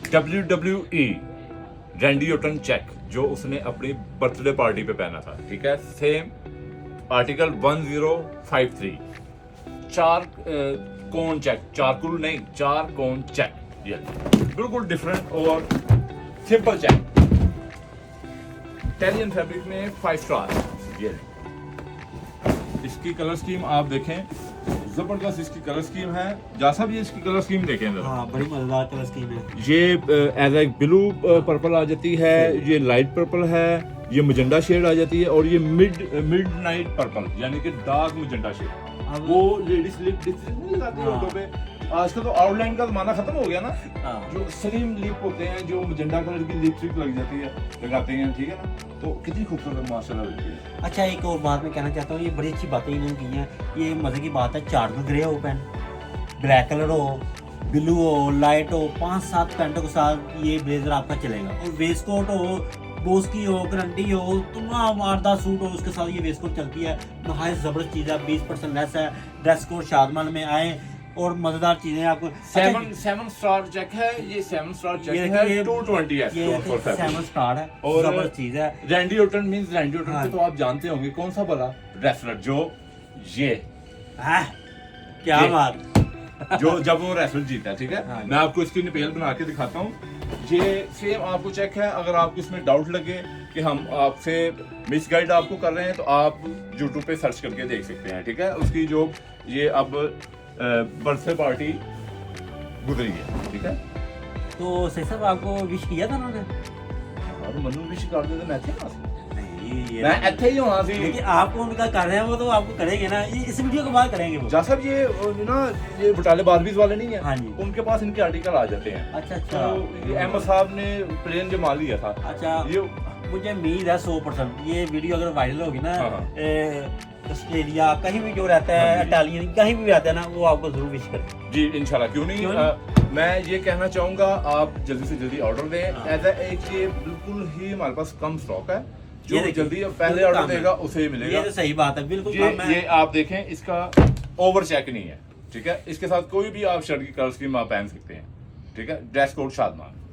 WWE Randy Orton check जो उसने अपनी बर्थडे पार्टी पे पहना था, ठीक है। सेम आर्टिकल 1053, 4 कोन चेक, चारकुल नहीं 4 कोन चेक, ये बिल्कुल डिफरेंट और सिंपल चेक। इटालियन फैब्रिक में 5 स्टार। ये इसकी कलर स्कीम आप देखें, जबरदस्त इसकी कलर स्कीम है। जैसा भी इसकी कलर स्कीम देखें जरा, हाँ बड़ी मजेदार कलर स्कीम है। ये एज ए ब्लू पर्पल आ जाती है, ये लाइट पर्पल है, ये मजेंडा शेड आ जाती है, और ये मिड नाइट पर्पल यानी कि डार्क मजेंडा शेड। वो लेडीज लिप नहीं लगाती है होठों पे। आजकल तो आउटलाइन का जमाना खत्म हो गया ना, जो स्लिम लिप होते हैं, जो मजेंडा कलर की लिपस्टिक लग जाती है, लगाते हैं, ठीक है ना। तो कितनी खूबसूरत माशाल्लाह लगती है। अच्छा एक और बात मैं कहना चाहता हूँ, ये बड़ी अच्छी बातें इन्होंने की हैं। ये मजे की बात है, चार्कोल ग्रे हो पेन, ब्लैक कलर हो, ब्लू हो, लाइट हो, 5-7 पेंटों के साथ ये ब्लेजर आपका चलेगा। और वेस्ट कोट हो, बोस की हो, गारंटी हो, तमाम 8-10 सूट हो, उसके साथ ये वेस्ट कोट चलती है। नहायत ज़बरदस्त चीज़ है, 20% लेस है। ड्रेस कोड शादमान में आए और मजेदार चीजें आपको। 7 स्टार चेक है, ये 7 स्टार चेक है, 220 है, ये 7 स्टार है और जबरदस्त चीज है। Randy Orton means Randy Orton को तो आप जानते होंगे, कौन सा बड़ा रेसलर जो ये क्या बात जो जब वो रेसलर जीता है, ठीक है। हाँ, मैं आपको इसकी निपेल बना के दिखाता हूँ। ये सेम आपको चेक है। अगर आपको इसमें डाउट लगे कि हम आपसे मिसगाइड आपको कर रहे हैं तो आप यूट्यूब पे सर्च करके देख सकते हैं, ठीक है। उसकी जो ये अब बर्थडे पार्टी गुजरी है, ठीक है। तो सही साहब आपको विश किया था उन्होंने? और मनु विश कर दे तो मैं थे ना, नहीं मैं ਇੱਥੇ ही होना सी। लेकिन आपको उनका कर रहे हैं, वो तो आपको करेंगे ना, ये इस वीडियो के बाद करेंगे वो। जा साहब ये ना ये बटाले बारबीज वाले नहीं है, हाँ जी। उनके पास इनके आर्टिकल आ जाते हैं। अच्छा तो ये अहमद साहब ने प्लेन जमा लिया था। अच्छा ये मुझे उम्मीद है 100% ये वीडियो अगर वायरल होगी ना, हाँ। ऑस्ट्रेलिया कहीं भी जो रहता है, हाँ जी। इटालियन कहीं भी रहता है ना, वो आपको जरूर विश करें। जी इंशाल्लाह, क्यों नहीं। मैं ये कहना चाहूंगा आप जल्दी से जल्दी ऑर्डर दें। हाँ। एज एक ये बिल्कुल ही हमारे पास कम स्टॉक है, जो ये देखिए, जल्दी पहले बिल्कुल ऑर्डर कम है। देगा उसे ही मिलेगा। ये तो सही बात है, बिल्कुल कम है। ये आप देखें, इसका ओवर चेक नहीं है, ठीक है। इसके साथ कोई भी आप शर्ट की कलर स्कीम आप पहन सकते हैं, ठीक है। Dress code Shadman.